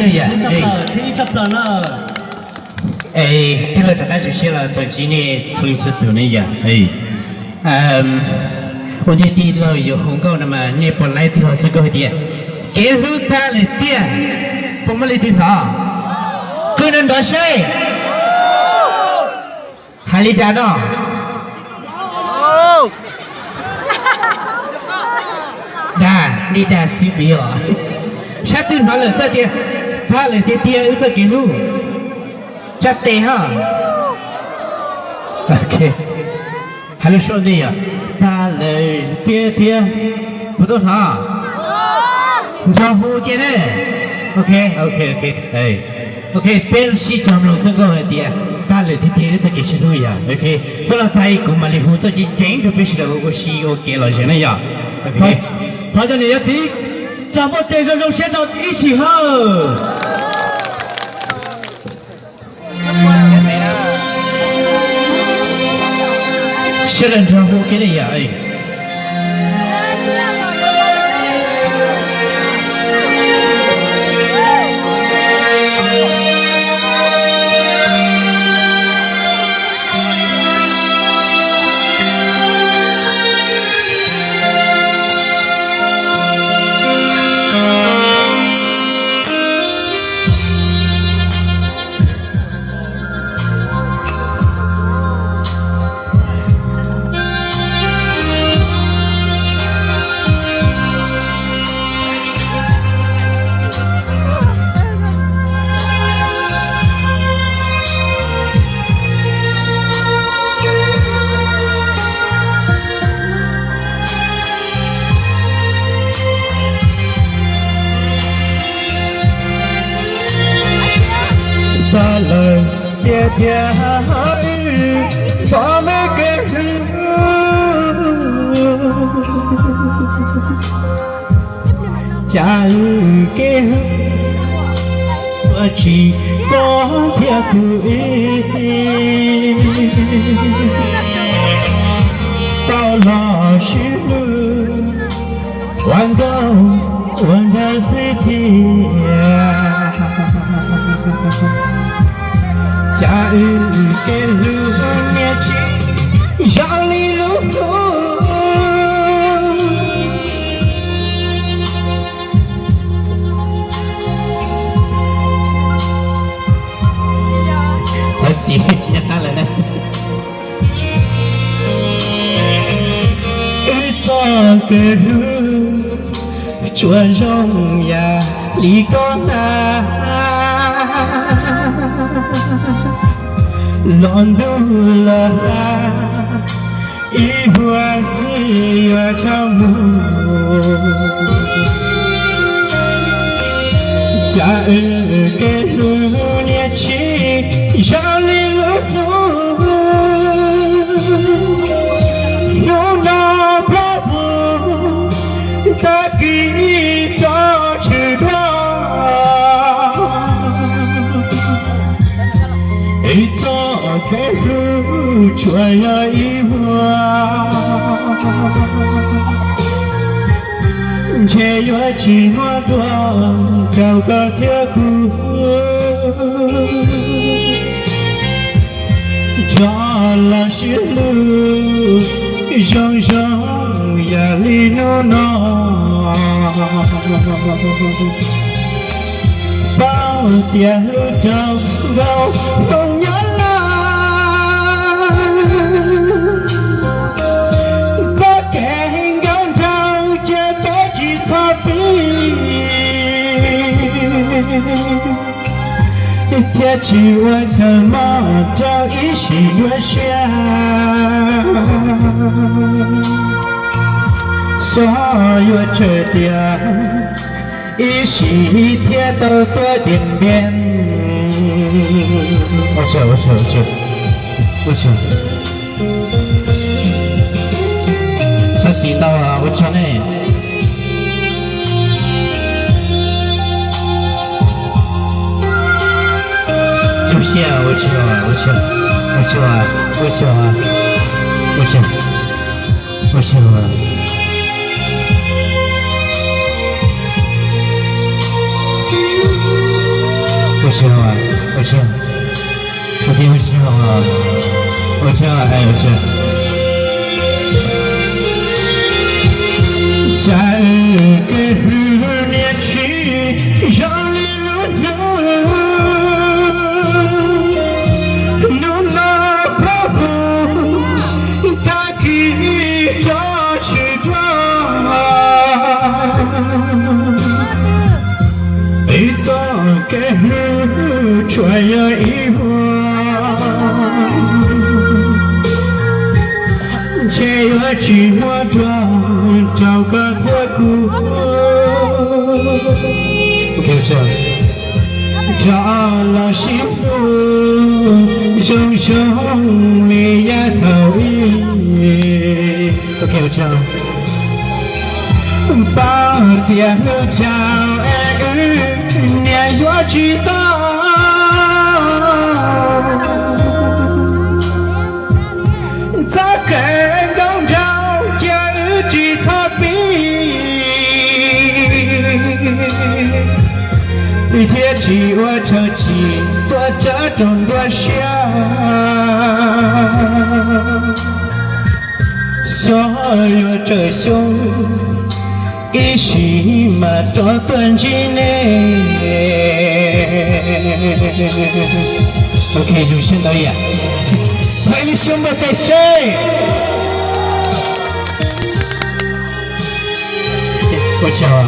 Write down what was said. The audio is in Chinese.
了呀，听着了。哎，这个大概就写了本期呢，出一次头呢呀，我这第一个有红高的嘛，你不来的话是个的，给后他来的，不么来的他，个人多少？还里家呢？那你的是不要？下顿好了，这点他来的爹有这给路。这对哈 ，OK， 还能说的呀？他来爹不懂他，招呼给呢 ？OK， 哎 ，OK， 别是讲了这个的，他来爹这个是路呀 ，OK， 这了他一个嘛，你胡子就真就必须得我是我给了人了呀 ，OK， 他叫你要自己怎么带上现场一起喝。是人称呼给你呀，哎。他来爹语，发没给人，假如给我去过天苦，到老时晚到晚到水天。假如给路年轻，让你路我接他了呢。一座个路，做荣呀，离过那。乱读了，一会儿是要跳舞，假如给路年轻，让你路有那漂浮，大地多知道。一座开路，转呀一弯，且越寂寞多，高高铁骨，抓了些路，声声呀里闹闹。把电路找到公园啦，再跟刚长街白纸擦笔，天气我怎么找一些月下，所有这点。一西天都多点点，我去，他知道啊，我去呢。就是啊，我去啊。知道啊，我知道，我听不清了啊，我知道，哎，我知道。在个日年去，让你如灯，努那跑步，他给着去抓，一早个日穿呀一晚。这个寂寞中找个托孤，给我这样。找了幸福，熊熊里呀头一。OK， 我这样。把天叫儿年月知道。咋跟刚着家只擦笔，一天起我抽泣，多这种多想，所有这胸一时嘛多短几年。OK， 有声导演。欢迎兄弟在谁？我知道啊。